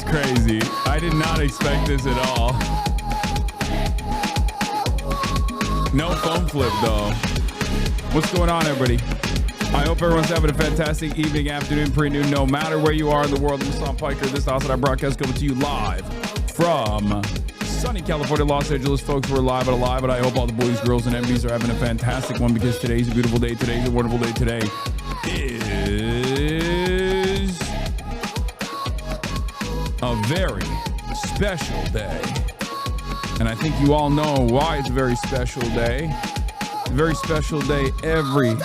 crazy. I did not expect this at all. No phone flip, though. What's going on, everybody? I hope everyone's having a fantastic evening, afternoon, pre-noon, no matter where you are in the world. I'm Hasan Piker. This is Hasans broadcast coming to you live from sunny California, Los Angeles. Folks, we're live and alive, and I hope all the boys, girls, and MBs are having a fantastic one because today's a beautiful day. Today's a wonderful day. Today is a very special day. And I think you all know why it's a very special day. It's a very special day every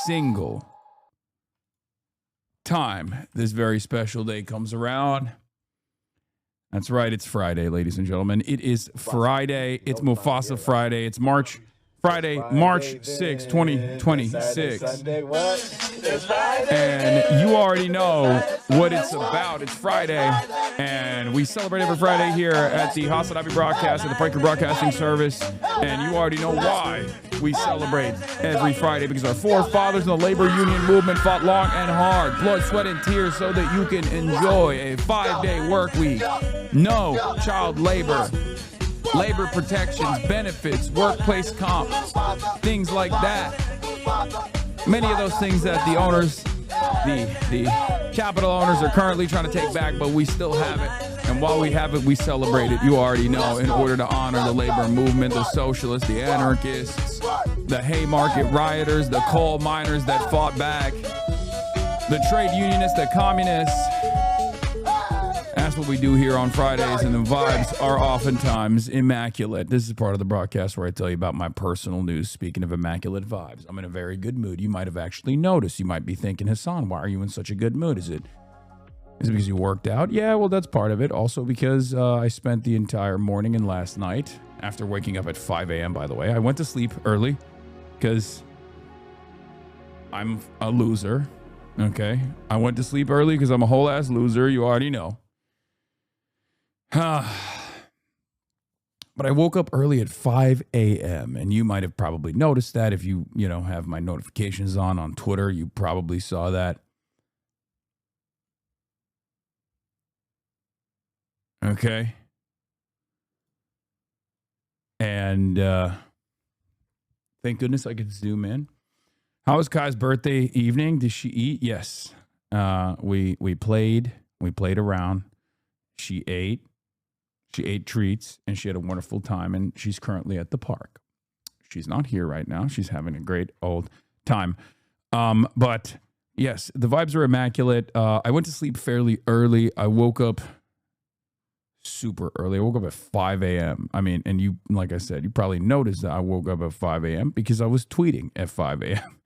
single time this very special day comes around. That's right, it's Friday, ladies and gentlemen. It is Friday. It's Mufasa Friday. It's Friday, March 6, 2026. And you already know what it's about. It's Friday, and we celebrate every Friday here at the Hasan broadcast and the Piker Broadcasting Service. And you already know why we celebrate every Friday, because our forefathers in the labor union movement fought long and hard, blood, sweat, and tears so that you can enjoy a 5-day work week. No child labor. Labor protections, benefits, workplace comp, things like that. Many of those things that the owners, the capital owners are currently trying to take back, but we still have it. And while we have it, we celebrate it. You already know, in order to honor the labor movement, the socialists, the anarchists, the Haymarket rioters, the coal miners that fought back, the trade unionists, the communists. That's what we do here on Fridays, and the vibes are oftentimes immaculate. This is part of the broadcast where I tell you about my personal news. Speaking of immaculate vibes, I'm in a very good mood. You might have actually noticed. You might be thinking, Hasan, why are you in such a good mood? Is it because you worked out? Yeah, well, that's part of it. Also because I spent the entire morning and last night, after waking up at 5 a.m., by the way, I went to sleep early because I'm a loser, okay? I went to sleep early because I'm a whole-ass loser. You already know. But I woke up early at 5 a.m. and you might have probably noticed that. If you have my notifications on Twitter, you probably saw that. Okay. And thank goodness I could zoom in. How was Kai's birthday evening? Did she eat? Yes. We played around. She ate treats, and she had a wonderful time, and she's currently at the park. She's not here right now. She's having a great old time. But yes, the vibes are immaculate. I went to sleep fairly early. I woke up super early. I woke up at 5 a.m. I mean, and you, like I said, you probably noticed that I woke up at 5 a.m. because I was tweeting at 5 a.m.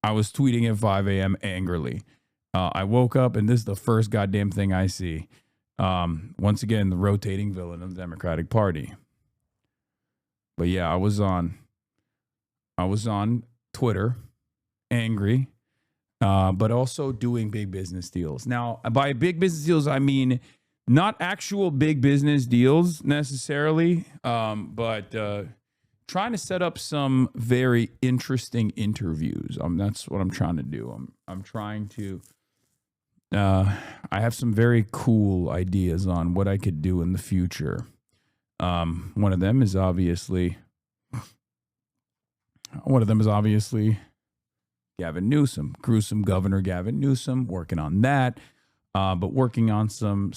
I was tweeting at 5 a.m. angrily. I woke up, and this is the first goddamn thing I see. Once again, the rotating villain of the Democratic Party. But yeah, I was on Twitter, angry, but also doing big business deals. Now, by big business deals, I mean not actual big business deals necessarily, but trying to set up some very interesting interviews. That's what I'm trying to do. I'm trying to. I have some very cool ideas on what I could do in the future. One of them is obviously Gavin Newsom, gruesome Governor Gavin Newsom, working on that, but working on some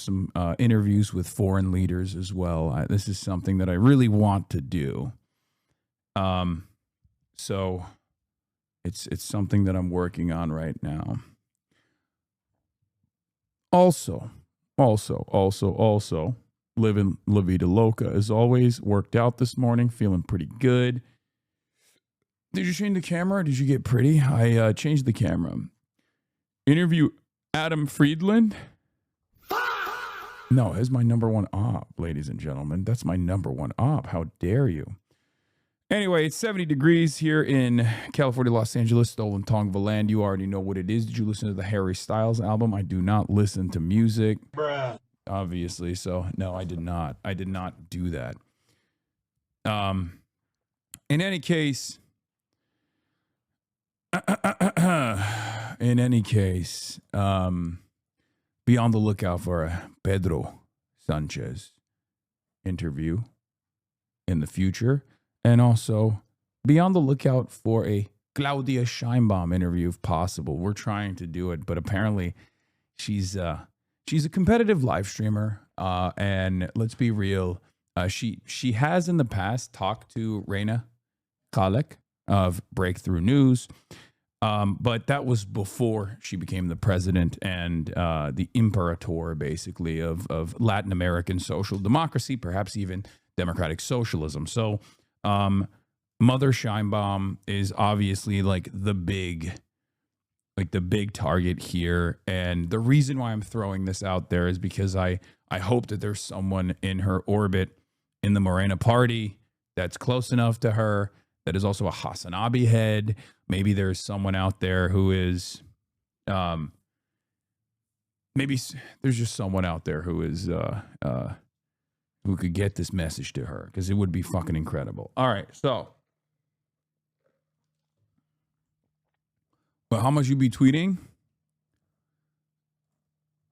interviews with foreign leaders as well. This is something that I really want to do. So it's something that I'm working on right now. Also, living La Vida Loca as always. Worked out this morning, feeling pretty good. Did you change the camera? Did you get pretty? I changed the camera. Interview Adam Friedland. No, it's my number one op, ladies and gentlemen. That's my number one op. How dare you? Anyway, it's 70 degrees here in California, Los Angeles, Stolen Tongue Land. You already know what it is. Did you listen to the Harry Styles album? I do not listen to music. Bruh. Obviously. So, no, I did not. I did not do that. In any case, be on the lookout for Pedro Sanchez interview in the future. And also be on the lookout for a Claudia Scheinbaum interview if possible. We're trying to do it, but apparently she's a competitive live streamer. And let's be real, she has in the past talked to Reina Khalek of Breakthrough News, but that was before she became the president and the imperator, basically, of Latin American social democracy, perhaps even democratic socialism. So Mother Scheinbaum is obviously like the big target here. And the reason why I'm throwing this out there is because I hope that there's someone in her orbit in the Morena party that's close enough to her, that is also a Hasanabi head. Maybe there's someone out there who is, maybe there's just someone out there who is, who could get this message to her, because it would be fucking incredible. All right, so. Well, how much you be tweeting?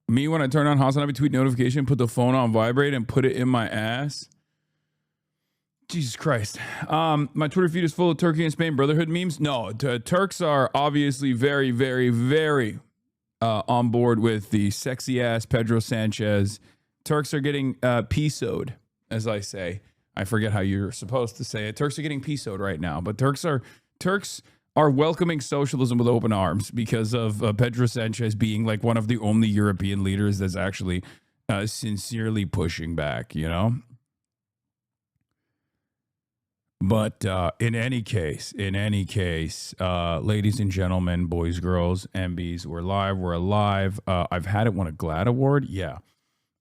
Me, when I turn on Hasanabi tweet notification, put the phone on vibrate and put it in my ass. Jesus Christ. My Twitter feed is full of Turkey and Spain Brotherhood memes. No, Turks are obviously very, very, very on board with the sexy ass Pedro Sanchez. Turks are getting pesoed, as I say. I forget how you're supposed to say it. Turks are getting pesoed right now, but Turks are welcoming socialism with open arms because of Pedro Sanchez being like one of the only European leaders that's actually sincerely pushing back, you know? But in any case, ladies and gentlemen, boys, girls, MBs, we're alive. I've had it won a GLAAD award. Yeah,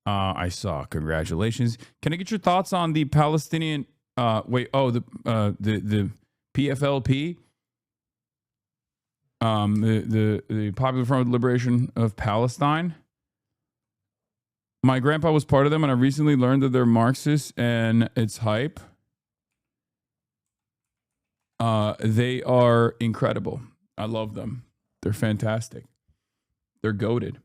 I saw. Congratulations. Can I get your thoughts on the Palestinian? The PFLP, the Popular Front of Liberation of Palestine. My grandpa was part of them, and I recently learned that they're Marxist and it's hype. They are incredible. I love them. They're fantastic. They're goated.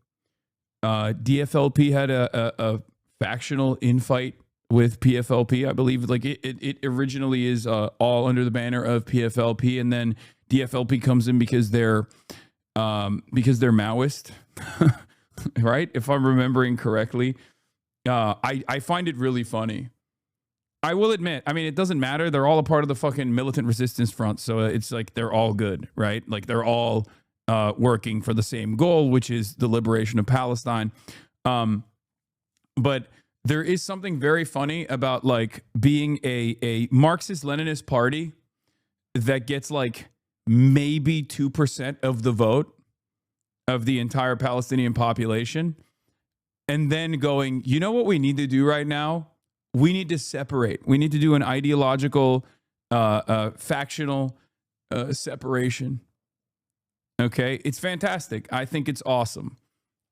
DFLP had a factional infight with PFLP. I believe like it originally is all under the banner of PFLP, and then DFLP comes in because they're Maoist, right? If I'm remembering correctly. I find it really funny. I will admit, I mean, it doesn't matter. They're all a part of the fucking militant resistance front. So it's like they're all good, right? Like they're all working for the same goal, which is the liberation of Palestine. But there is something very funny about like being a Marxist-Leninist party that gets like maybe 2% of the vote of the entire Palestinian population. And then going, you know what we need to do right now? We need to separate. We need to do an ideological, factional separation. Okay? It's fantastic. I think it's awesome.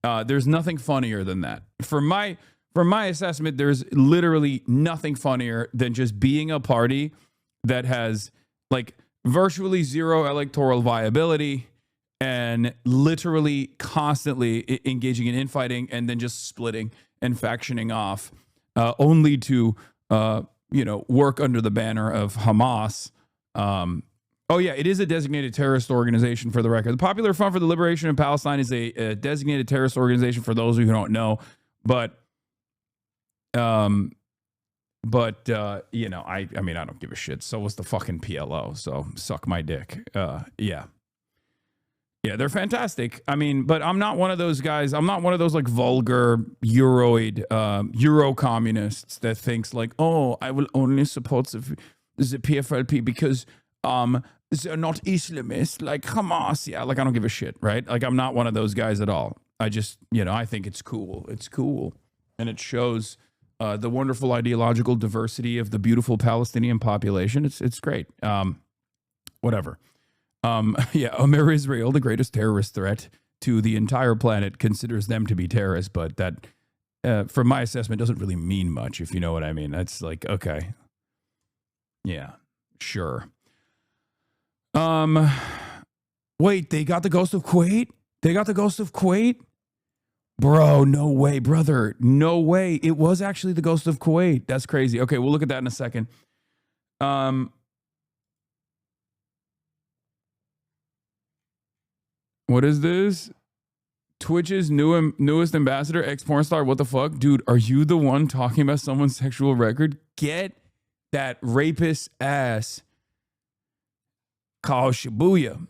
There's nothing funnier than that. From my assessment, there's literally nothing funnier than just being a party that has like virtually zero electoral viability and literally constantly engaging in infighting and then just splitting and factioning off. Only to, work under the banner of Hamas. It is a designated terrorist organization, for the record. The Popular Front for the Liberation of Palestine is a designated terrorist organization, for those who don't know. But I don't give a shit. So was the fucking PLO. So suck my dick. Yeah, they're fantastic. I mean, but I'm not one of those guys. I'm not one of those like vulgar Euro communists that thinks like, oh, I will only support the PFLP because they're not Islamist like Hamas. Yeah, like I don't give a shit, right? Like I'm not one of those guys at all. I just, I think it's cool. It's cool. And it shows the wonderful ideological diversity of the beautiful Palestinian population. It's great. Whatever. Amir Israel, the greatest terrorist threat to the entire planet, considers them to be terrorists, but that, from my assessment, doesn't really mean much, if you know what I mean. That's like, okay. Yeah, sure. Wait, they got the Ghost of Kuwait? Bro, no way, brother. No way. It was actually the ghost of Kuwait. That's crazy. Okay, we'll look at that in a second. What is this? Twitch's newest ambassador, ex-porn star. What the fuck? Dude, are you the one talking about someone's sexual record? Get that rapist ass. Call Shibuya.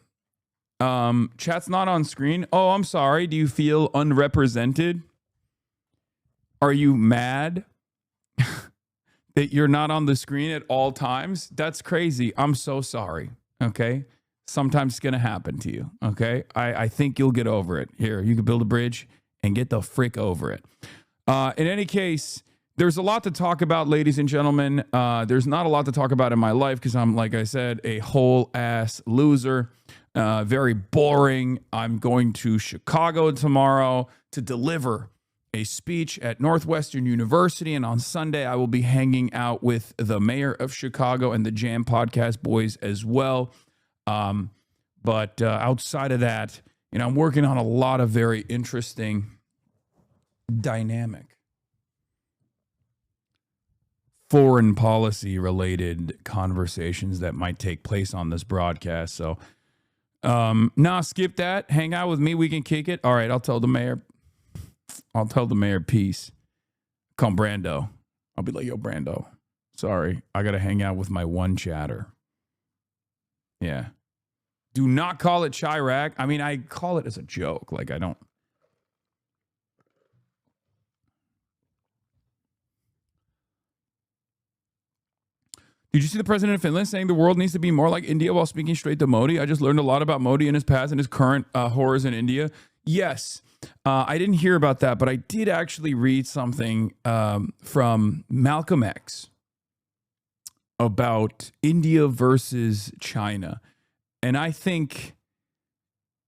Chat's not on screen. Oh, I'm sorry. Do you feel unrepresented? Are you mad that you're not on the screen at all times? That's crazy. I'm so sorry. Okay. Sometimes it's going to happen to you. Okay. I think you'll get over it. Here, you can build a bridge and get the frick over it. In any case, there's a lot to talk about, ladies and gentlemen. There's not a lot to talk about in my life because I'm, like I said, a whole ass loser. Very boring. I'm going to Chicago tomorrow to deliver a speech at Northwestern University. And on Sunday, I will be hanging out with the mayor of Chicago and the Jam Podcast boys as well. But outside of that, I'm working on a lot of very interesting, dynamic, foreign policy related conversations that might take place on this broadcast. So, skip that. Hang out with me. We can kick it. All right. I'll tell the mayor peace. Come Brando. I'll be like, yo, Brando, sorry. I got to hang out with my one chatter. Yeah. Do not call it Chirac. I mean, I call it as a joke. Like, I don't. Did you see the president of Finland saying the world needs to be more like India while speaking straight to Modi? I just learned a lot about Modi and his past and his current horrors in India. Yes, I didn't hear about that, but I did actually read something from Malcolm X about India versus China. And I think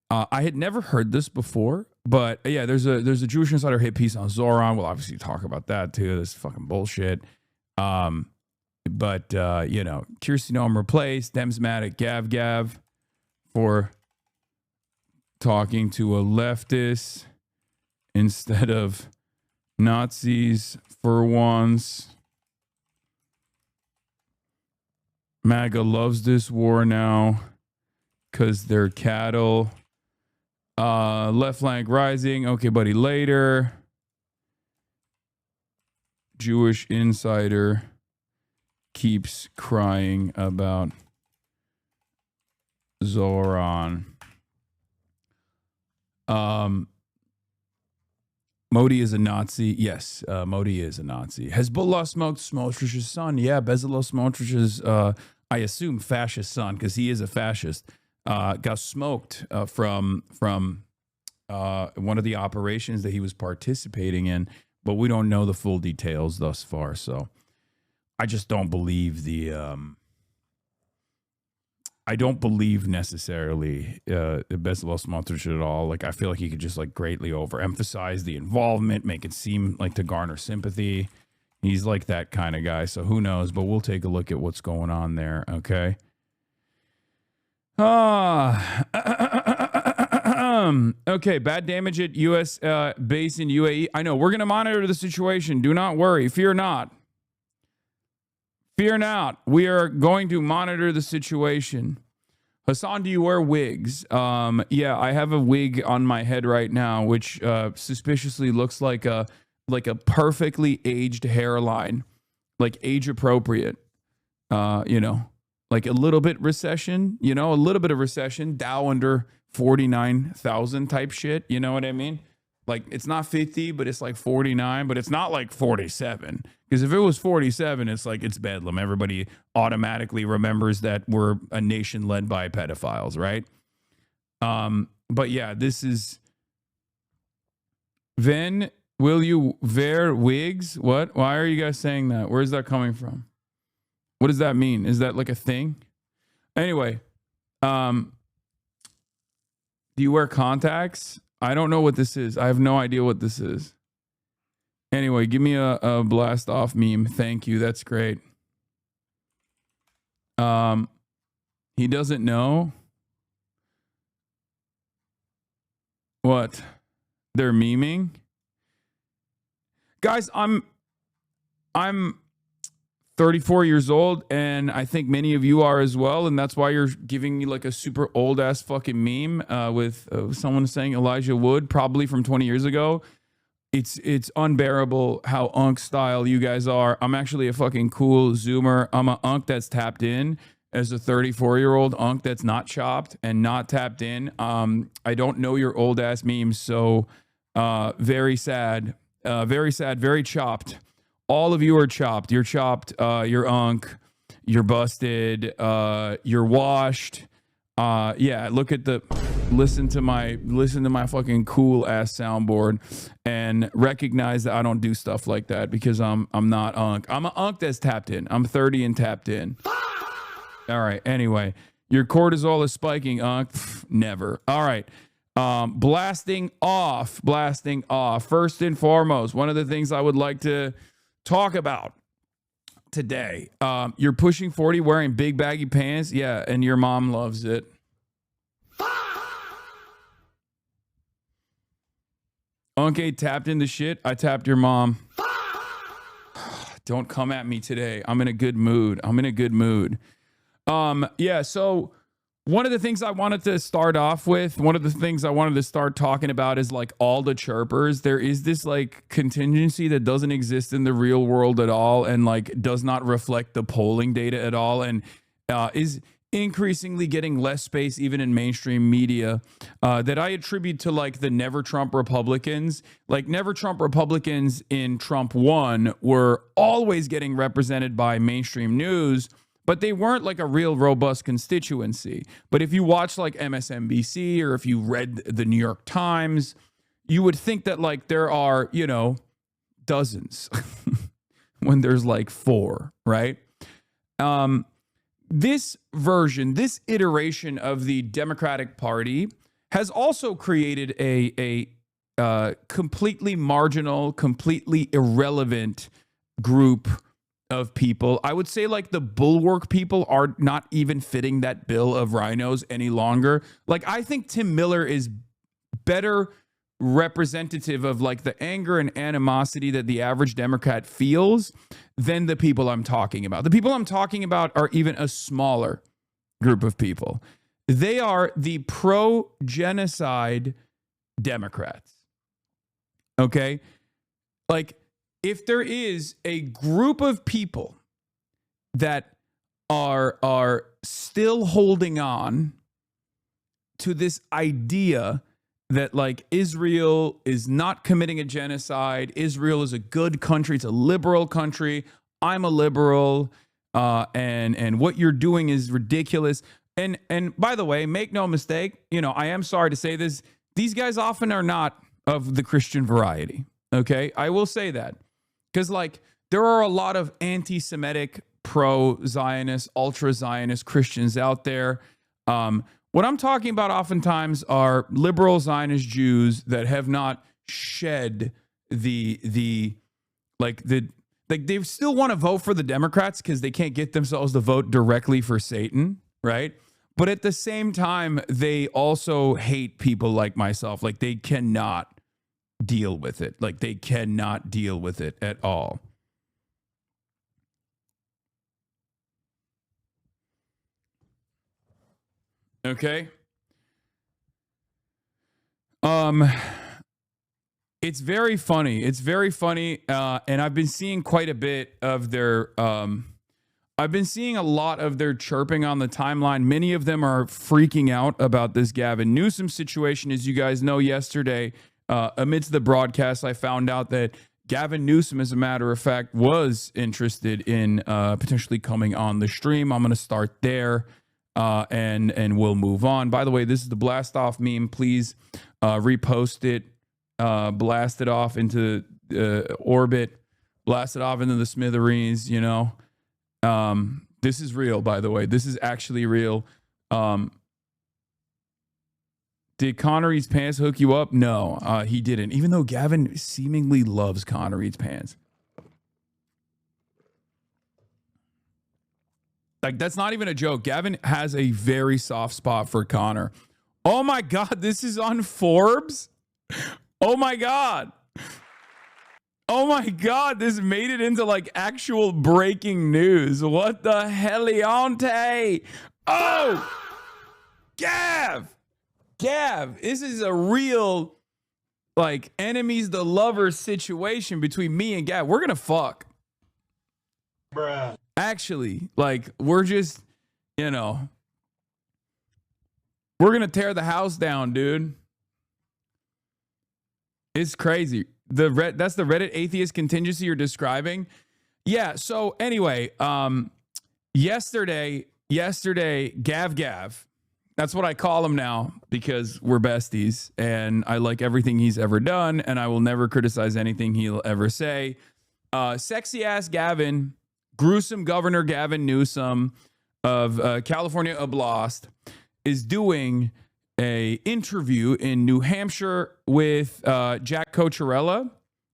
I had never heard this before, but yeah, there's a Jewish Insider hit piece on Zoran. We'll obviously talk about that too. This fucking bullshit. But Kirsty Noem replaced. Dems mad at Gav for talking to a leftist instead of Nazis for once. MAGA loves this war now because they're cattle. Left flank rising. Okay, buddy, later. Jewish Insider keeps crying about Zoran. Modi is a Nazi. Yes, Modi is a Nazi. Hezbollah smoked Smotrich's son. Yeah, Bezalel Smotrich's, I assume, fascist son, because he is a fascist, got smoked from one of the operations that he was participating in, but we don't know the full details thus far, so I just don't believe I don't believe necessarily Bezalel Smotrich at all. Like, I feel like he could just greatly overemphasize the involvement, make it seem like to garner sympathy. He's like that kind of guy. So who knows? But we'll take a look at what's going on there. Okay. Okay. Bad damage at U.S. Base in UAE. I know. We're going to monitor the situation. Do not worry. Fear not. Fear not. We are going to monitor the situation. Hasan, do you wear wigs? Yeah, I have a wig on my head right now, which suspiciously looks like a perfectly aged hairline, like age appropriate. Like a little bit recession. A little bit of recession. Dow under 49,000 type shit. You know what I mean? Like, it's not 50, but it's like 49, but it's not like 47. Because if it was 47, it's like it's bedlam. Everybody automatically remembers that we're a nation led by pedophiles, right? But yeah, this is... Ven, will you wear wigs? What? Why are you guys saying that? Where's that coming from? What does that mean? Is that like a thing? Anyway, do you wear contacts? I don't know what this is. I have no idea what this is. Anyway, give me a blast off meme. Thank you. That's great. He doesn't know. What? They're memeing? Guys, I'm 34 years old, and I think many of you are as well, and that's why you're giving me like a super old ass fucking meme with someone saying Elijah Wood, probably from 20 years ago. It's unbearable how unk style you guys are. I'm actually a fucking cool zoomer. I'm a unk that's tapped in as a 34-year-old unk that's not chopped and not tapped in. I don't know your old ass memes, so very sad, very chopped. All of you are chopped. You're chopped. You're unk. You're busted. You're washed. Yeah. Listen to my fucking cool ass soundboard, and recognize that I don't do stuff like that because I'm not unk. I'm an unk that's tapped in. I'm 30 and tapped in. All right. Anyway, your cortisol is spiking, unk. Never. All right. Blasting off. First and foremost, one of the things I would like to talk about today. You're pushing 40 wearing big baggy pants. Yeah, and your mom loves it. Unc tapped into shit. I tapped your mom. Don't come at me today. I'm in a good mood. Yeah, so one of the things I wanted to start off with, one of the things I wanted to start talking about is like all the chirpers. There is this like contingency that doesn't exist in the real world at all, and like does not reflect the polling data at all, and is increasingly getting less space even in mainstream media, that I attribute to like the Never Trump Republicans. Like Never Trump Republicans in Trump 1 were always getting represented by mainstream news, but they weren't like a real robust constituency. But if you watch like MSNBC or if you read the New York Times, you would think that like there are, you know, dozens when there's like 4, right? This version, this iteration of the Democratic Party has also created a completely marginal, completely irrelevant group of people. I would say like the bulwark people are not even fitting that bill of rhinos any longer. Like I think Tim Miller is better representative of like the anger and animosity that the average Democrat feels than the people I'm talking about. The people I'm talking about are even a smaller group of people. They are the pro-genocide Democrats. Okay? Like, if there is a group of people that are still holding on to this idea that like Israel is not committing a genocide, Israel is a good country, it's a liberal country, I'm a liberal, and what you're doing is ridiculous. And by the way, make no mistake, you know, I am sorry to say this, these guys often are not of the Christian variety. Okay, I will say that. Because, like, there are a lot of anti-Semitic, pro-Zionist, ultra-Zionist Christians out there. What I'm talking about oftentimes are liberal Zionist Jews that have not shed they still want to vote for the Democrats because they can't get themselves to vote directly for Satan, right? But at the same time, they also hate people like myself. Like, they cannot deal with it. Like, they cannot deal with it at all. Okay. It's very funny. It's very funny. And I've been seeing quite a bit of their, I've been seeing a lot of their chirping on the timeline. Many of them are freaking out about this Gavin Newsom situation. As you guys know, yesterday, amidst the broadcast, I found out that Gavin Newsom, as a matter of fact, was interested in potentially coming on the stream. I'm going to start there, and we'll move on. By the way, this is the blast off meme. Please repost it, blast it off into orbit, blast it off into the smithereens. You know, this is real. By the way, this is actually real. Did Connery's pants hook you up? No, he didn't. Even though Gavin seemingly loves Connery's pants. Like, that's not even a joke. Gavin has a very soft spot for Connor. Oh my God, this is on Forbes? Oh my God. Oh my God, this made it into like actual breaking news. What the heliante? Oh, Gav, this is a real like enemies to lovers situation between me and Gav. We're gonna fuck. Bruh. Actually, like we're just, you know, we're gonna tear the house down, dude. It's crazy. That's the Reddit atheist contingency you're describing. Yeah. So anyway, yesterday, Gav, that's what I call him now because we're besties and I like everything he's ever done and I will never criticize anything he'll ever say. Sexy ass Gavin, gruesome Governor Gavin Newsom of California Oblast is doing a interview in New Hampshire with Jack Cocherella.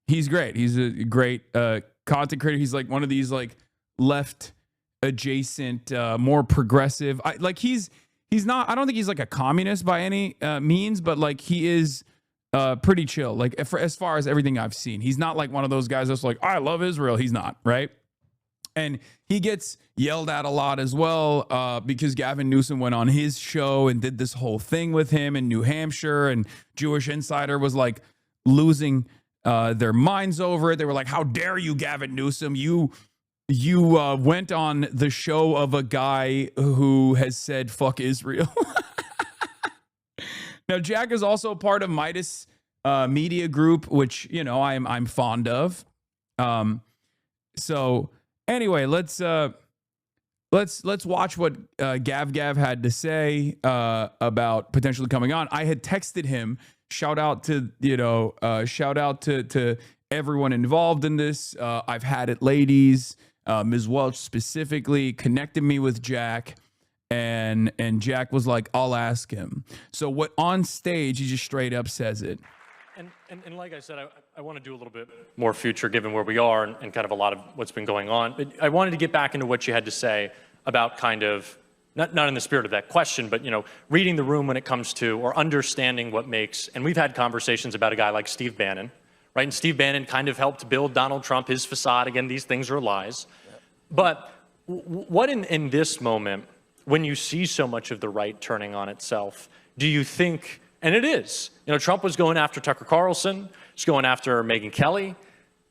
He's great. He's a great content creator. He's like one of these like left adjacent, more progressive. He's not. I don't think he's like a communist by any means, but like he is pretty chill. Like as far as everything I've seen, he's not like one of those guys that's like I love Israel. He's not, right? And he gets yelled at a lot as well because Gavin Newsom went on his show and did this whole thing with him in New Hampshire, and Jewish Insider was like losing their minds over it. They were like, "How dare you, Gavin Newsom? You went on the show of a guy who has said fuck Israel." Now, Jack is also part of Midas Media Group, which you know I'm fond of. So. Anyway, let's watch what Gav had to say about potentially coming on. I had texted him. Shout out to everyone involved in this. I've had it, ladies. Ms. Welch specifically connected me with Jack, and Jack was like, "I'll ask him." So what on stage, he just straight up says it. And like I said, I want to do a little bit more future given where we are and kind of a lot of what's been going on. But I wanted to get back into what you had to say about kind of, not in the spirit of that question, but, you know, reading the room when it comes to or understanding what makes, and we've had conversations about a guy like Steve Bannon, right? And Steve Bannon kind of helped build Donald Trump, his facade. Again, these things are lies. But what in this moment, when you see so much of the right turning on itself, do you think, and it is, you know, Trump was going after Tucker Carlson, he's going after Megyn Kelly.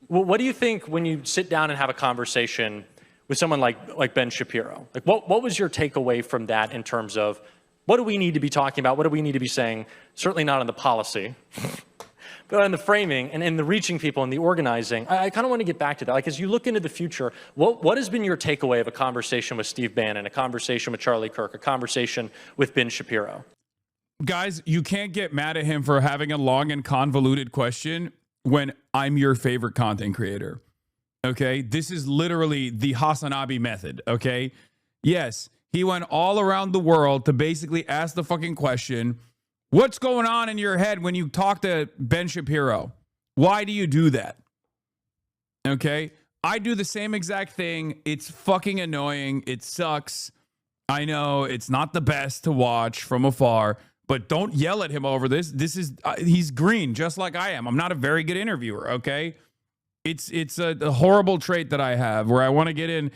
Well, what do you think when you sit down and have a conversation with someone like Ben Shapiro? Like, what was your takeaway from that in terms of what do we need to be talking about? What do we need to be saying? Certainly not on the policy, but on the framing and in the reaching people and the organizing. I kind of want to get back to that. Like, as you look into the future, what has been your takeaway of a conversation with Steve Bannon, a conversation with Charlie Kirk, a conversation with Ben Shapiro? Guys, you can't get mad at him for having a long and convoluted question when I'm your favorite content creator. Okay? This is literally the Hasanabi method. Okay? Yes, he went all around the world to basically ask the fucking question, what's going on in your head when you talk to Ben Shapiro? Why do you do that? Okay? I do the same exact thing. It's fucking annoying. It sucks. I know it's not the best to watch from afar. But don't yell at him over this. This is he's green, just like I am. I'm not a very good interviewer, okay? It's a horrible trait that I have where I want to get in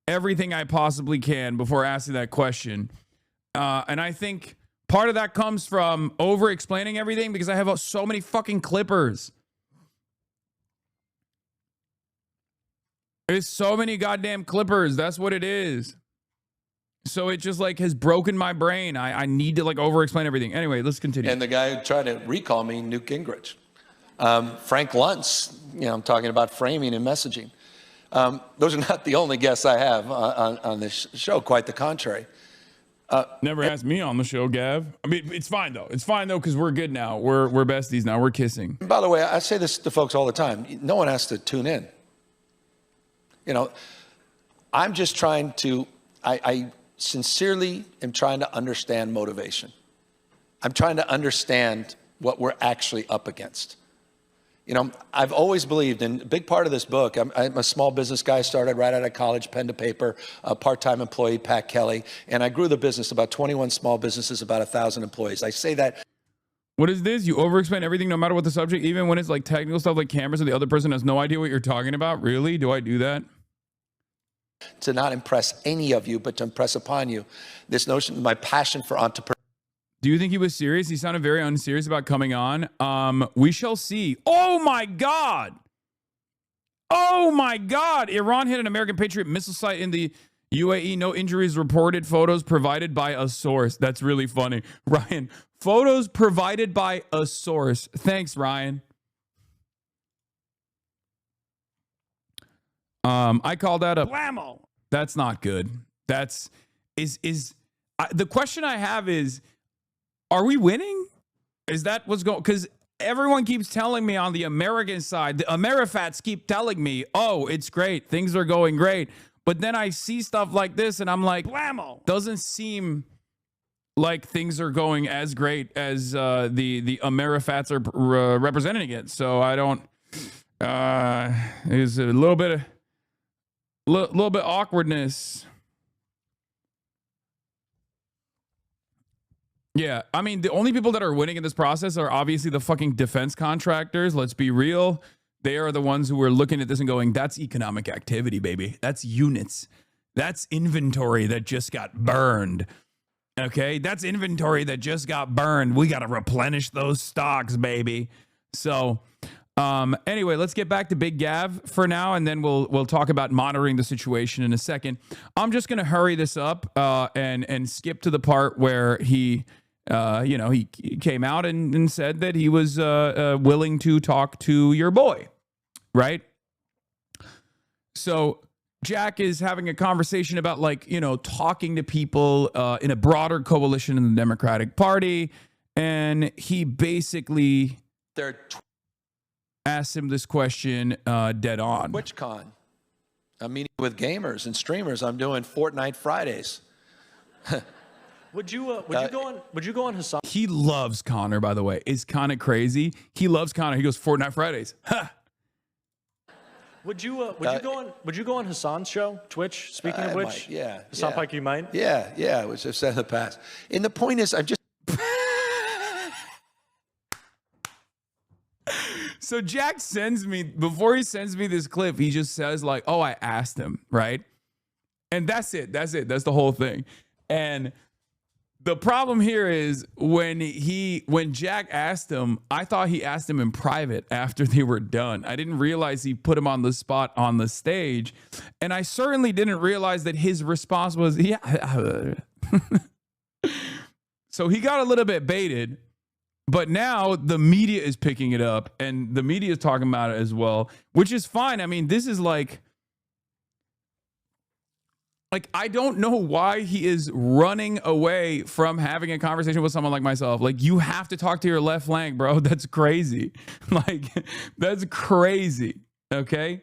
everything I possibly can before asking that question. And I think part of that comes from over-explaining everything because I have so many fucking clippers. There's so many goddamn clippers. That's what it is. So it just like has broken my brain. I need to like over-explain everything. Anyway, let's continue. And the guy who tried to recall me, Newt Gingrich. Frank Luntz, you know, I'm talking about framing and messaging. Those are not the only guests I have on this show, quite the contrary. Never asked me on the show, Gav. I mean, it's fine though. It's fine though because we're good now. We're besties now. We're kissing. By the way, I say this to folks all the time. No one has to tune in. You know, I'm just trying to, I sincerely am trying to understand motivation. I'm trying to understand what we're actually up against. You know, I've always believed, and a big part of this book, I'm a small business guy, started right out of college, pen to paper, a part-time employee, Pat Kelly, and I grew the business, about 21 small businesses, about 1,000 employees. I say that. What is this? You over-explain everything no matter what the subject, even when it's like technical stuff like cameras and the other person has no idea what you're talking about? Really? Do I do that? To not impress any of you, but to impress upon you this notion of my passion for entrepreneurship. Do you think he was serious? He sounded very unserious about coming on. We shall see. Oh my God. Oh my God. Iran hit an American Patriot missile site in the UAE. No injuries reported. Photos provided by a source. That's really funny. Ryan, photos provided by a source. Thanks, Ryan. I call that a blammo. That's not good. That's the question I have is, are we winning? Is that what's going? Because everyone keeps telling me on the American side, the Amerifats keep telling me, oh, it's great. Things are going great. But then I see stuff like this and I'm like, blammo. Doesn't seem like things are going as great as the Amerifats are representing it. So I don't, there's a little bit awkwardness. Yeah, I mean, the only people that are winning in this process are obviously the fucking defense contractors. Let's be real. They are the ones who are looking at this and going, that's economic activity, baby. That's units. That's inventory that just got burned. Okay, that's inventory that just got burned. We got to replenish those stocks, baby. So anyway, let's get back to Big Gav for now, and then we'll talk about monitoring the situation in a second. I'm just going to hurry this up and skip to the part where he came out and said that he was willing to talk to your boy, right? So Jack is having a conversation about talking to people in a broader coalition in the Democratic Party, and he basically asked him this question dead on. TwitchCon. I'm meeting with gamers and streamers. I'm doing Fortnite Fridays. Would you go on Hasan? He loves Connor, by the way. It's kind of crazy. He loves Connor. He goes Fortnite Fridays. Ha! Would you go on Hasan's show, Twitch? Speaking of which, Hasan Piker, you might. Yeah, which I've said in the past. And the point is, I'm just. So Jack sends me, before he sends me this clip, he just says like, "Oh, I asked him," right? And that's it. That's the whole thing. And the problem here is when Jack asked him, I thought he asked him in private after they were done. I didn't realize he put him on the spot on the stage. And I certainly didn't realize that his response was, yeah. So he got a little bit baited, but now the media is picking it up and the media is talking about it as well, which is fine. I mean, this is like, I don't know why he is running away from having a conversation with someone like myself. Like, you have to talk to your left flank, bro. That's crazy. That's crazy. Okay?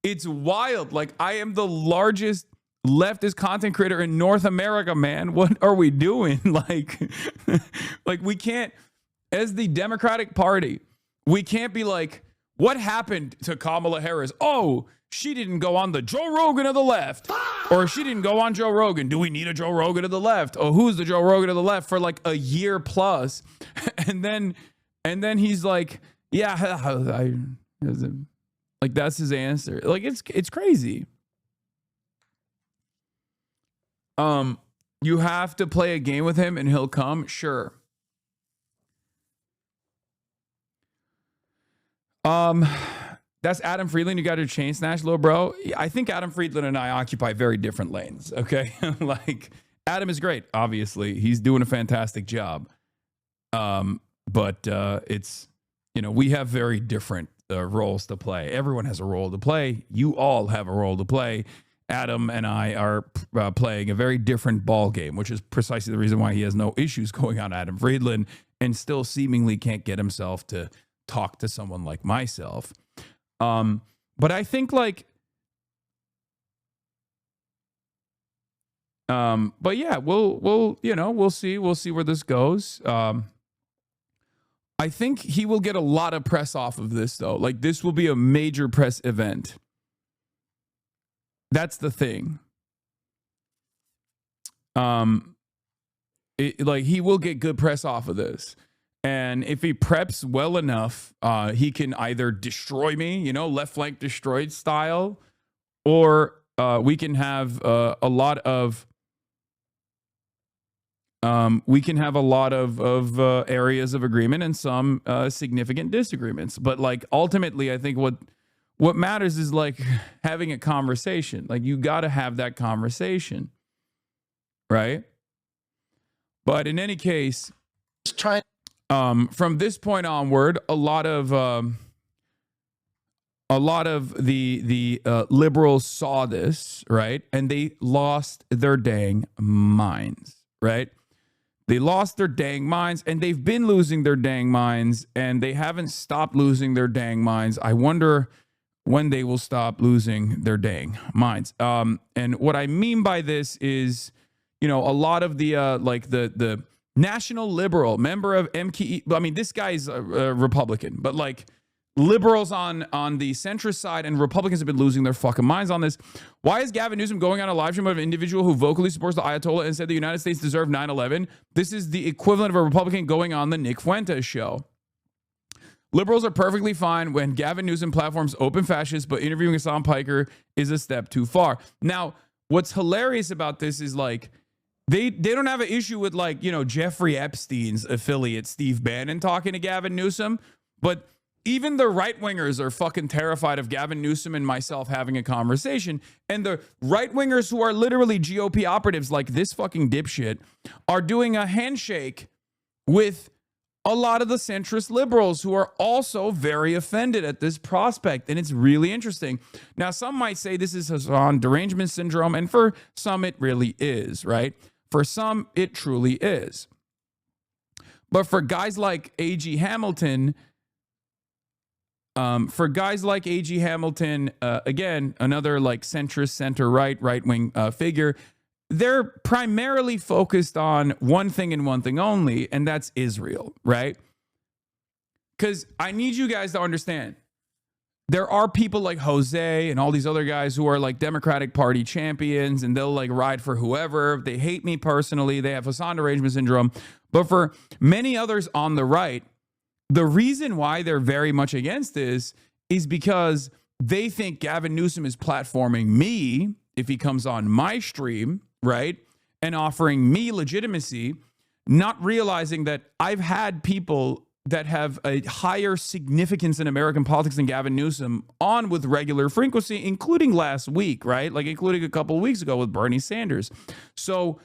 It's wild. I am the largest leftist content creator in North America, man. What are we doing? We can't, as the Democratic Party, we can't be like, what happened to Kamala Harris? Oh, she didn't go on the Joe Rogan of the left, or she didn't go on Joe Rogan. Do we need a Joe Rogan of the left? Oh, who's the Joe Rogan of the left for a year plus? And then he's like, yeah, that's his answer. It's crazy. You have to play a game with him and he'll come. Sure. That's Adam Friedland. You got your chain snatch, little bro. I think Adam Friedland and I occupy very different lanes. Okay. Adam is great. Obviously he's doing a fantastic job. But it's, we have very different roles to play. Everyone has a role to play. You all have a role to play. Adam and I are playing a very different ball game, which is precisely the reason why he has no issues going on Adam Friedland and still seemingly can't get himself to talk to someone like myself. But I think but yeah, we'll see where this goes. I think he will get a lot of press off of this though. This will be a major press event. That's the thing. He will get good press off of this. And if he preps well enough, he can either destroy me, left flank destroyed style, or we can have a lot of areas of agreement and some significant disagreements. But like ultimately, I think what matters is like having a conversation. Like you got to have that conversation, right? But in any case, Just trying. from this point onward, a lot of the liberals saw this, right, and they lost their dang minds, right? They lost their dang minds, and they've been losing their dang minds, and they haven't stopped losing their dang minds. I wonder when they will stop losing their dang minds. And what I mean by this is, a lot of the the national liberal member of MKE. I mean, this guy's a Republican, but like liberals on the centrist side and Republicans have been losing their fucking minds on this. Why is Gavin Newsom going on a live stream of an individual who vocally supports the Ayatollah and said the United States deserved 9/11? This is the equivalent of a Republican going on the Nick Fuentes show. Liberals are perfectly fine when Gavin Newsom platforms open fascists, but interviewing Hasan Piker is a step too far. Now, what's hilarious about this is like, They don't have an issue with like, Jeffrey Epstein's affiliate, Steve Bannon, talking to Gavin Newsom. But even the right-wingers are fucking terrified of Gavin Newsom and myself having a conversation. And the right-wingers who are literally GOP operatives like this fucking dipshit are doing a handshake with a lot of the centrist liberals who are also very offended at this prospect. And it's really interesting. Now, some might say this is Hasan derangement syndrome. And for some, it really is, right? For some, it truly is. But for guys like A.G. Hamilton, again, another like centrist, center-right, right-wing figure, they're primarily focused on one thing and one thing only, and that's Israel, right? Because I need you guys to understand, there are people like Jose and all these other guys who are like Democratic Party champions, and they'll like ride for whoever. They hate me personally. They have Hasan derangement syndrome. But for many others on the right, the reason why they're very much against this is because they think Gavin Newsom is platforming me if he comes on my stream, right? And offering me legitimacy, not realizing that I've had people that have a higher significance in American politics than Gavin Newsom on with regular frequency, including last week, right? Like including a couple of weeks ago with Bernie Sanders. So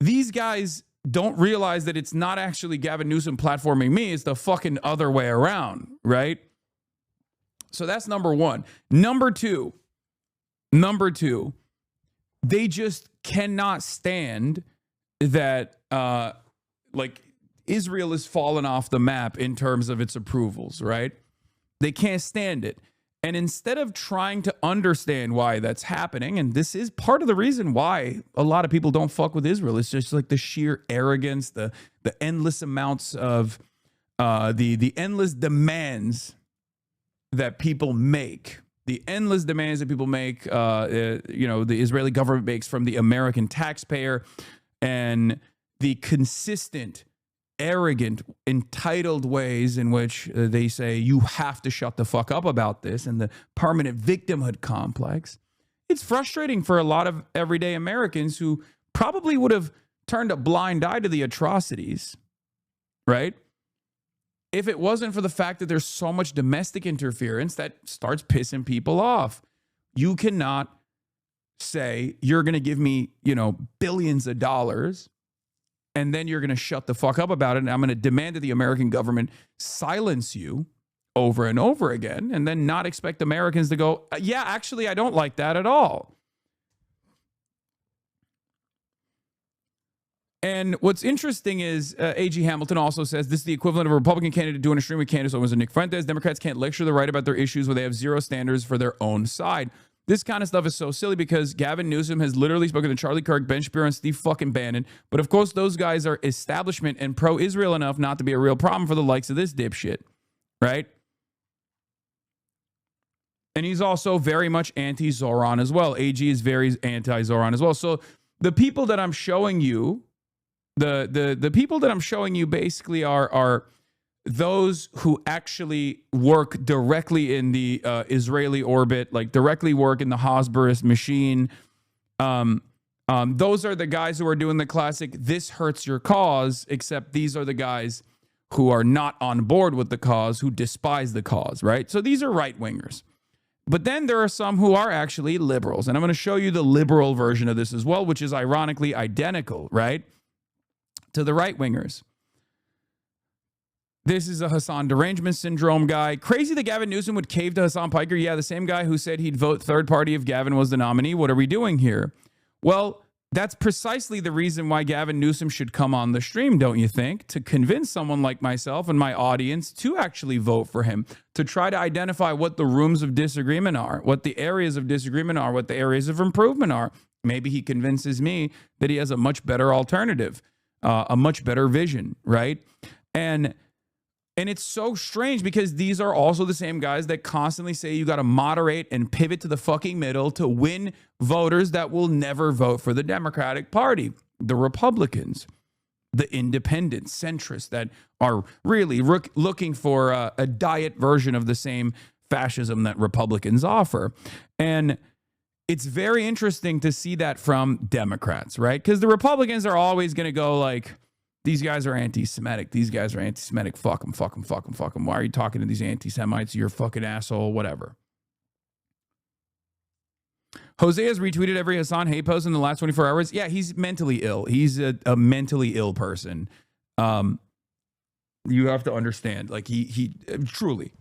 these guys don't realize that it's not actually Gavin Newsom platforming me. It's the fucking other way around, right? So that's number one. Number two, they just cannot stand that, like, Israel has fallen off the map in terms of its approvals, right? They can't stand it. And instead of trying to understand why that's happening, and this is part of the reason why a lot of people don't fuck with Israel, it's just like the sheer arrogance, the endless amounts of the endless demands that people make. The endless demands that people make, the Israeli government makes from the American taxpayer, and the consistent, arrogant, entitled ways in which they say you have to shut the fuck up about this, and the permanent victimhood complex. It's frustrating for a lot of everyday Americans who probably would have turned a blind eye to the atrocities, right? If it wasn't for the fact that there's so much domestic interference that starts pissing people off. You cannot say you're going to give me, billions of dollars, and then you're going to shut the fuck up about it, and I'm going to demand that the American government silence you over and over again, and then not expect Americans to go, yeah, actually, I don't like that at all. And what's interesting is A.G. Hamilton also says this is the equivalent of a Republican candidate doing a stream with candidates over Nick Fuentes. Democrats can't lecture the right about their issues where they have zero standards for their own side. This kind of stuff is so silly because Gavin Newsom has literally spoken to Charlie Kirk, Ben Shapiro, and Steve fucking Bannon. But of course, those guys are establishment and pro-Israel enough not to be a real problem for the likes of this dipshit, right? And he's also very much anti-Zoran as well. AG is very anti-Zoran as well. So the people that I'm showing you The people that I'm showing you basically are those who actually work directly in the Israeli orbit, like directly work in the Hasbara machine. Those are the guys who are doing the classic "this hurts your cause," except these are the guys who are not on board with the cause, who despise the cause, right? So these are right-wingers. But then there are some who are actually liberals. And I'm going to show you the liberal version of this as well, which is ironically identical, right, to the right-wingers. This is a Hasan derangement syndrome guy. Crazy that Gavin Newsom would cave to Hasan Piker. Yeah, the same guy who said he'd vote third party if Gavin was the nominee. What are we doing here? Well, that's precisely the reason why Gavin Newsom should come on the stream, don't you think? To convince someone like myself and my audience to actually vote for him, to try to identify what the rooms of disagreement are, what the areas of disagreement are, what the areas of improvement are. Maybe he convinces me that he has a much better alternative, a much better vision, right? And it's so strange because these are also the same guys that constantly say you got to moderate and pivot to the fucking middle to win voters that will never vote for the Democratic Party, the Republicans, the independent centrists that are really looking for a diet version of the same fascism that Republicans offer. And it's very interesting to see that from Democrats, right? Because the Republicans are always going to go like, these guys are anti-Semitic. These guys are anti-Semitic. Fuck them, fuck them, fuck them, fuck them. Why are you talking to these anti-Semites? You're a fucking asshole, whatever. Jose has retweeted every Hasan hate post in the last 24 hours. Yeah, he's mentally ill. He's a mentally ill person. You have to understand. Like, he truly,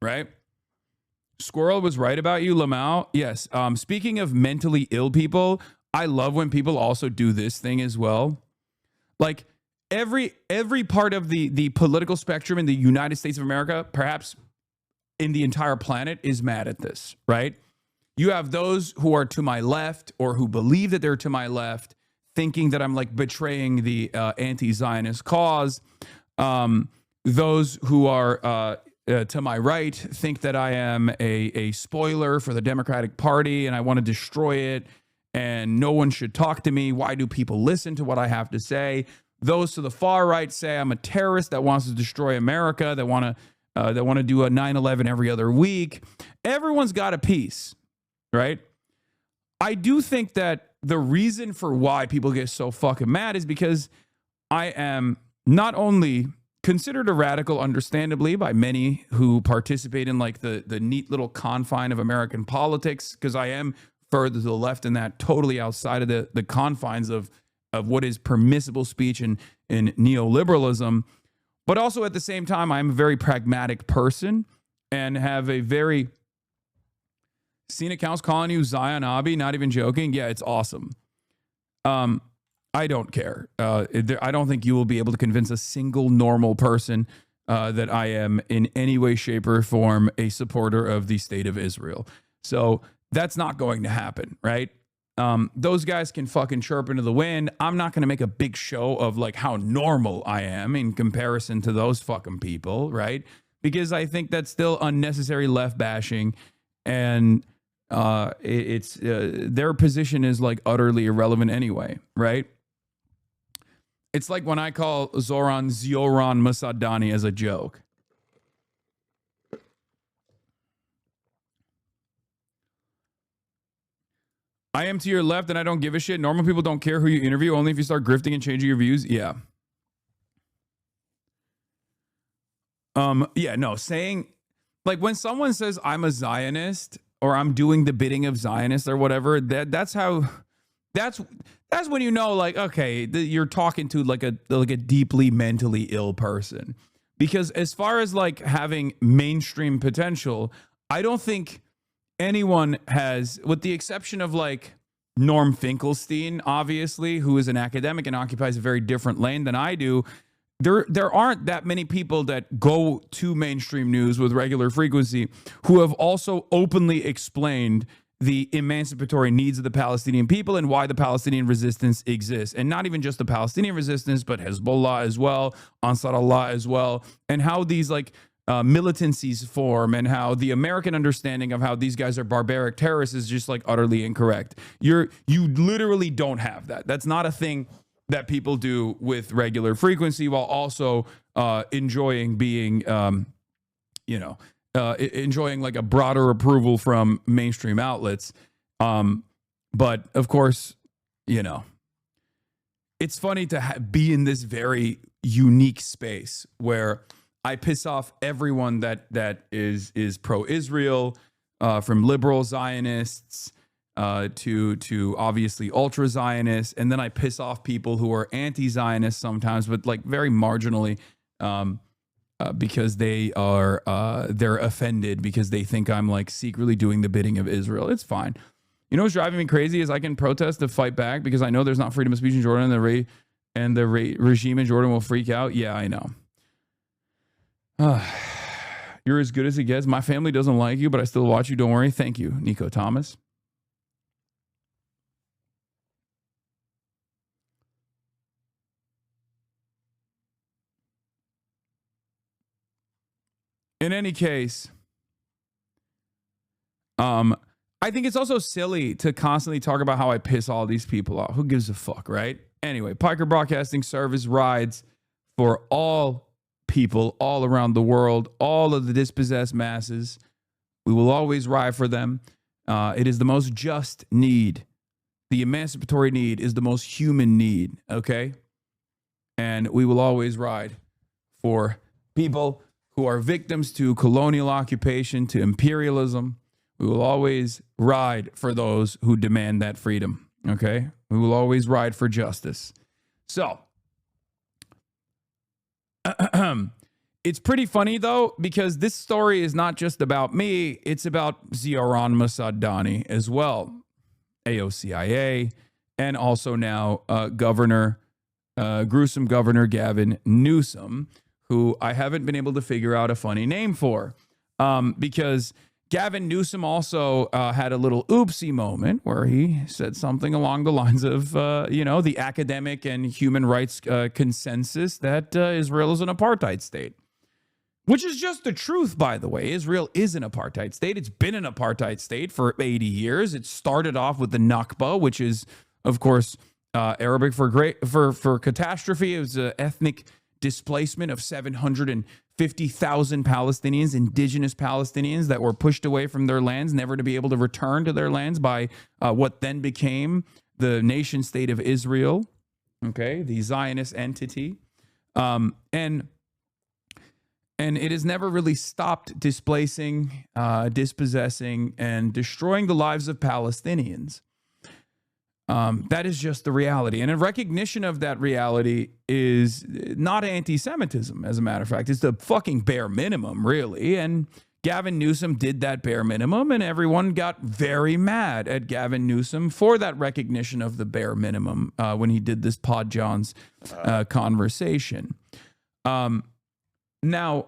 right? Squirrel was right about you, Lamau. Yes. Speaking of mentally ill people, I love when people also do this thing as well. Like every part of the political spectrum in the United States of America, perhaps in the entire planet, is mad at this, right? You have those who are to my left or who believe that they're to my left, thinking that I'm like betraying the anti-Zionist cause. Those who are to my right think that I am a spoiler for the Democratic Party and I want to destroy it. And no one should talk to me. Why do people listen to what I have to say? Those to the far right say I'm a terrorist that wants to destroy America, that want to do a 9/11 every other week. Everyone's got a piece, right? I do think that the reason for why people get so fucking mad is because I am not only considered a radical, understandably, by many who participate in like the neat little confine of American politics, because I am further to the left in that, totally outside of the confines of what is permissible speech in neoliberalism. But also at the same time, I'm a very pragmatic person and have a very... Seen accounts calling you Zion Abi, not even joking. Yeah, it's awesome. I don't care. I don't think you will be able to convince a single normal person that I am in any way, shape, or form a supporter of the state of Israel. So that's not going to happen, right? Those guys can fucking chirp into the wind. I'm not going to make a big show of like how normal I am in comparison to those fucking people, right? Because I think that's still unnecessary left bashing, and it's their position is like utterly irrelevant anyway, right? It's like when I call Zoran Masadani as a joke. I am to your left and I don't give a shit. Normal people don't care who you interview, only if you start grifting and changing your views. Yeah. Saying like when someone says I'm a Zionist or I'm doing the bidding of Zionists or whatever, that's when you know, like, okay, you're talking to like a deeply mentally ill person. Because as far as like having mainstream potential, I don't think anyone has, with the exception of like Norm Finkelstein, obviously, who is an academic and occupies a very different lane than I do. There aren't that many people that go to mainstream news with regular frequency who have also openly explained the emancipatory needs of the Palestinian people and why the Palestinian resistance exists. And not even just the Palestinian resistance, but Hezbollah as well, Ansar Allah as well, and how these like militancies form and how the American understanding of how these guys are barbaric terrorists is just like utterly incorrect. You literally don't have that. That's not a thing that people do with regular frequency while also enjoying being, enjoying like a broader approval from mainstream outlets. But of course, it's funny to be in this very unique space where I piss off everyone that is pro-Israel, from liberal Zionists to obviously ultra Zionists, and then I piss off people who are anti-Zionist sometimes, but like very marginally, because they're offended because they think I'm like secretly doing the bidding of Israel. It's fine. You know what's driving me crazy is I can protest to fight back because I know there's not freedom of speech in Jordan, and the regime in Jordan will freak out. Yeah, I know. You're as good as it gets. My family doesn't like you, but I still watch you. Don't worry. Thank you, Nico Thomas. In any case, I think it's also silly to constantly talk about how I piss all these people off. Who gives a fuck, right? Anyway, Piker Broadcasting Service rides for all people all around the world, all of the dispossessed masses. We will always ride for them. It is the most just need. The emancipatory need is the most human need, okay? And we will always ride for people who are victims to colonial occupation, to imperialism. We will always ride for those who demand that freedom, okay? We will always ride for justice. So, it's pretty funny, though, because this story is not just about me. It's about Zioran Mossadegh as well, AOCIA, and also now gruesome Governor Gavin Newsom, who I haven't been able to figure out a funny name for, because Gavin Newsom also had a little oopsie moment where he said something along the lines of, the academic and human rights consensus that Israel is an apartheid state, which is just the truth, by the way. Israel is an apartheid state. It's been an apartheid state for 80 years. It started off with the Nakba, which is, of course, Arabic for catastrophe. It was an ethnic displacement of 750,000 Palestinians, indigenous Palestinians that were pushed away from their lands, never to be able to return to their lands by what then became the nation state of Israel, okay, the Zionist entity. And it has never really stopped displacing, dispossessing, and destroying the lives of Palestinians. That is just the reality. And a recognition of that reality is not anti-Semitism, as a matter of fact. It's the fucking bare minimum, really. And Gavin Newsom did that bare minimum, and everyone got very mad at Gavin Newsom for that recognition of the bare minimum when he did this Pod John's conversation. Now,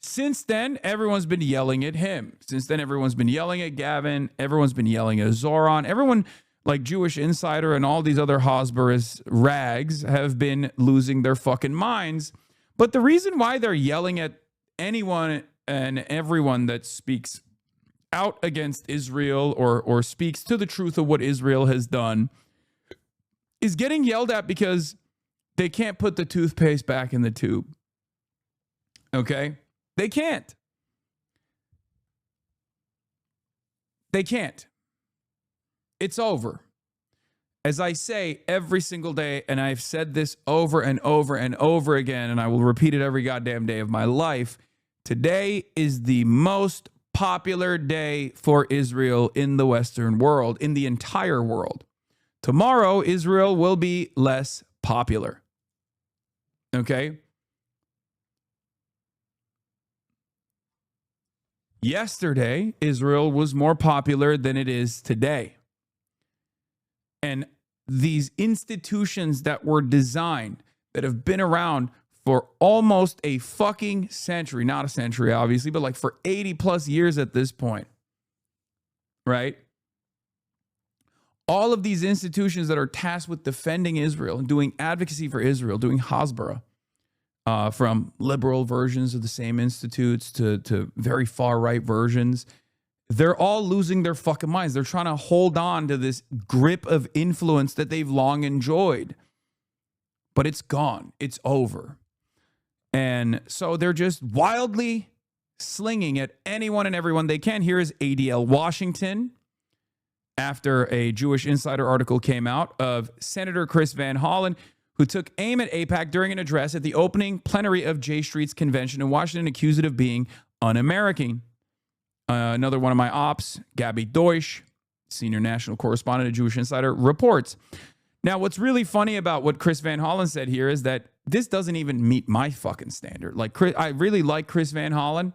since then, everyone's been yelling at him. Since then, everyone's been yelling at Gavin. Everyone's been yelling at Zoran. Everyone, like Jewish Insider and all these other Hasbara's rags, have been losing their fucking minds. But the reason why they're yelling at anyone and everyone that speaks out against Israel or speaks to the truth of what Israel has done is getting yelled at because they can't put the toothpaste back in the tube. Okay? They can't. They can't. It's over. As I say every single day, and I've said this over and over and over again, and I will repeat it every goddamn day of my life, today is the most popular day for Israel in the Western world, in the entire world. Tomorrow, Israel will be less popular. Okay? Yesterday, Israel was more popular than it is today. And these institutions that were designed, that have been around for almost a fucking century, not a century, obviously, but like for 80 plus years at this point, right? All of these institutions that are tasked with defending Israel and doing advocacy for Israel, doing Hasbara, from liberal versions of the same institutes to very far right versions, they're all losing their fucking minds. They're trying to hold on to this grip of influence that they've long enjoyed. but it's gone. It's over. And so they're just wildly slinging at anyone and everyone they can. Here is ADL Washington, after a Jewish Insider article came out of Senator Chris Van Hollen, who took aim at AIPAC during an address at the opening plenary of J Street's convention in Washington, accused it of being un-American. Another one of my ops, Gabby Deutsch, senior national correspondent at Jewish Insider, reports. Now, what's really funny about what Chris Van Hollen said here is that this doesn't even meet my fucking standard. Like, I really like Chris Van Hollen.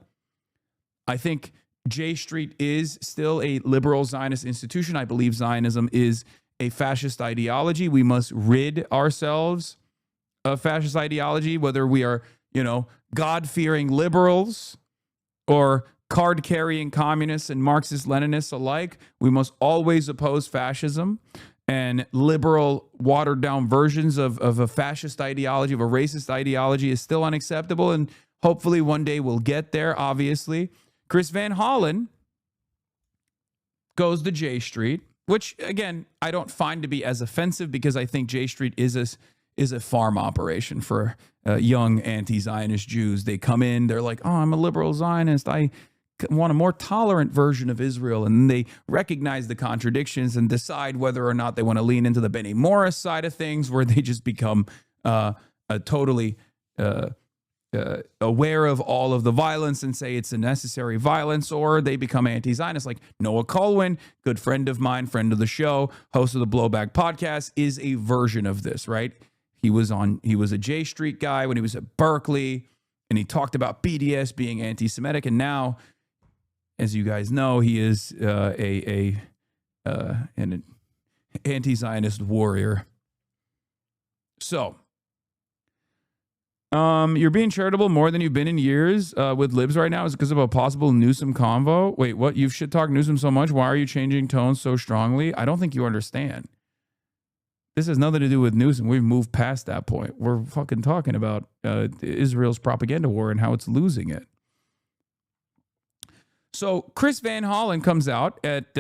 I think J Street is still a liberal Zionist institution. I believe Zionism is a fascist ideology. We must rid ourselves of fascist ideology, whether we are, God-fearing liberals or card-carrying communists and Marxist-Leninists alike. We must always oppose fascism, and liberal, watered-down versions of a fascist ideology, of a racist ideology, is still unacceptable, and hopefully one day we'll get there, obviously. Chris Van Hollen goes to J Street, which, again, I don't find to be as offensive, because I think J Street is a farm operation for young anti-Zionist Jews. They come in, they're like, oh, I'm a liberal Zionist. I want a more tolerant version of Israel. And then they recognize the contradictions and decide whether or not they want to lean into the Benny Morris side of things, where they just become totally aware of all of the violence and say it's a necessary violence, or they become anti-Zionist. Like Noah Colwyn, good friend of mine, friend of the show, host of the Blowback podcast, is a version of this, right? He was a J Street guy when he was at Berkeley, and he talked about BDS being anti-Semitic, and now, as you guys know, he is an anti-Zionist warrior. So, you're being charitable more than you've been in years with libs right now. Is it because of a possible Newsom convo? Wait, what? You've shit-talked Newsom so much. Why are you changing tones so strongly? I don't think you understand. This has nothing to do with Newsom. We've moved past that point. We're fucking talking about Israel's propaganda war and how it's losing it. So Chris Van Hollen comes out at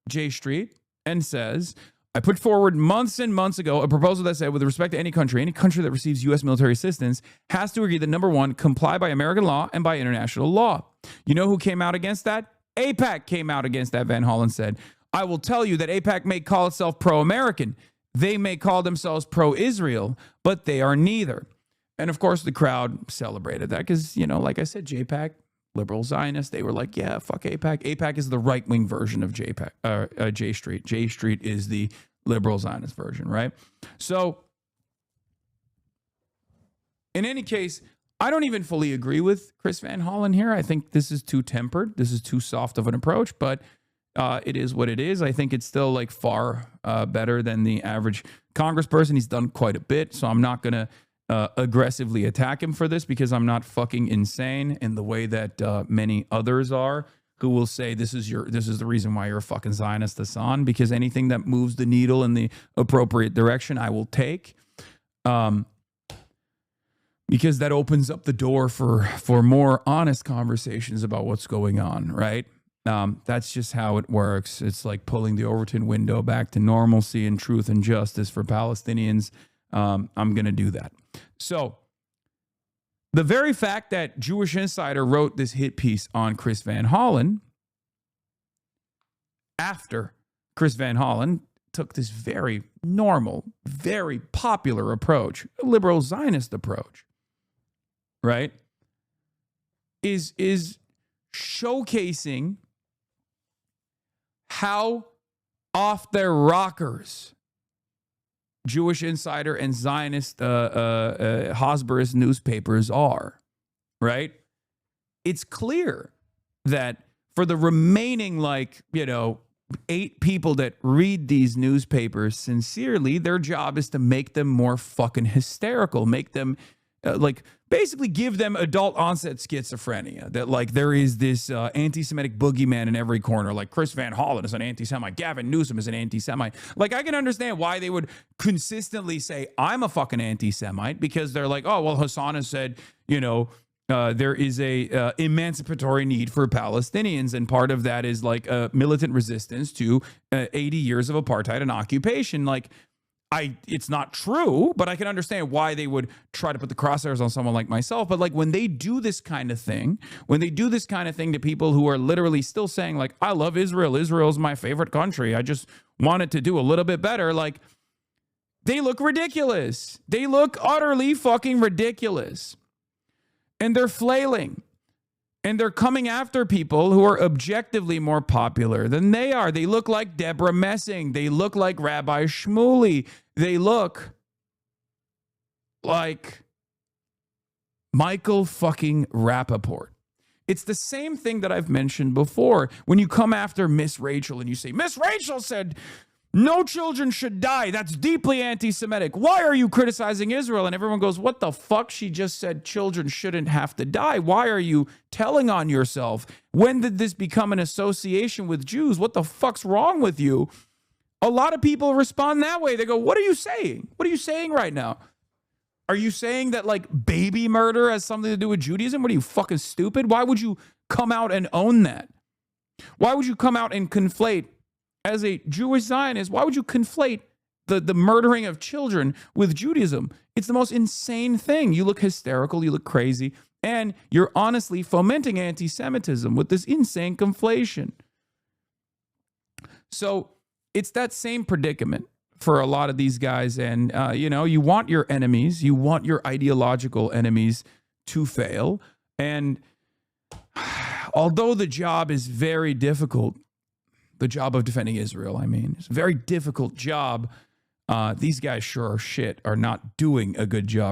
J Street and says, I put forward months and months ago a proposal that said, with respect to any country that receives U.S. military assistance has to agree that, number one, comply by American law and by international law. You know who came out against that? AIPAC came out against that, Van Hollen said. I will tell you that AIPAC may call itself pro-American. They may call themselves pro-Israel, but they are neither. And, of course, the crowd celebrated that because, like I said, JPAC, liberal Zionists, they were like, yeah, fuck AIPAC. AIPAC is the right-wing version of J Street. J Street is the liberal Zionist version, right? So, in any case, I don't even fully agree with Chris Van Hollen here. I think this is too tempered. This is too soft of an approach, but it is what it is. I think it's still like far better than the average congressperson. He's done quite a bit, so I'm not going to aggressively attack him for this because I'm not fucking insane in the way that many others are, who will say this is the reason why you're a fucking Zionist, Hasan, because anything that moves the needle in the appropriate direction, I will take. Because that opens up the door for more honest conversations about what's going on, right? That's just how it works. It's like pulling the Overton window back to normalcy and truth and justice for Palestinians. I'm going to do that. So the very fact that Jewish Insider wrote this hit piece on Chris Van Hollen after Chris Van Hollen took this very normal, very popular approach, a liberal Zionist approach, right, is showcasing how off their rockers Jewish Insider and Zionist Hasbro's newspapers are, right? It's clear that for the remaining, 8 people that read these newspapers sincerely, their job is to make them more fucking hysterical, make them basically give them adult onset schizophrenia, that there is this anti-Semitic boogeyman in every corner. Like Chris Van Hollen is an anti-Semite. Gavin Newsom is an anti-Semite. I can understand why they would consistently say, I'm a fucking anti-Semite, because they're like, oh, well, Hasan has said, there is a emancipatory need for Palestinians. And part of that is militant resistance to 80 years of apartheid and occupation. It's not true, but I can understand why they would try to put the crosshairs on someone like myself. But like when they do this kind of thing, to people who are literally still saying like, I love Israel. Israel's my favorite country. I just want it to do a little bit better. Like, they look ridiculous. They look utterly fucking ridiculous. And they're flailing. And they're coming after people who are objectively more popular than they are. They look like Deborah Messing. They look like Rabbi Shmuley. They look like Michael fucking Rappaport. It's the same thing that I've mentioned before. When you come after Miss Rachel and you say, Miss Rachel said no children should die. That's deeply anti-Semitic. Why are you criticizing Israel? And everyone goes, what the fuck? She just said children shouldn't have to die. Why are you telling on yourself? When did this become an association with Jews? What the fuck's wrong with you? A lot of people respond that way. They go, what are you saying? What are you saying right now? Are you saying that like baby murder has something to do with Judaism? What are you, fucking stupid? Why would you come out and own that? Why would you come out and conflate, as a Jewish Zionist, why would you conflate the murdering of children with Judaism? It's the most insane thing. You look hysterical, you look crazy, and you're honestly fomenting anti-Semitism with this insane conflation. So it's that same predicament for a lot of these guys. And, you want your enemies, you want your ideological enemies to fail. And although the job is very difficult, the job of defending Israel, I mean, it's a very difficult job. These guys sure are not doing a good job.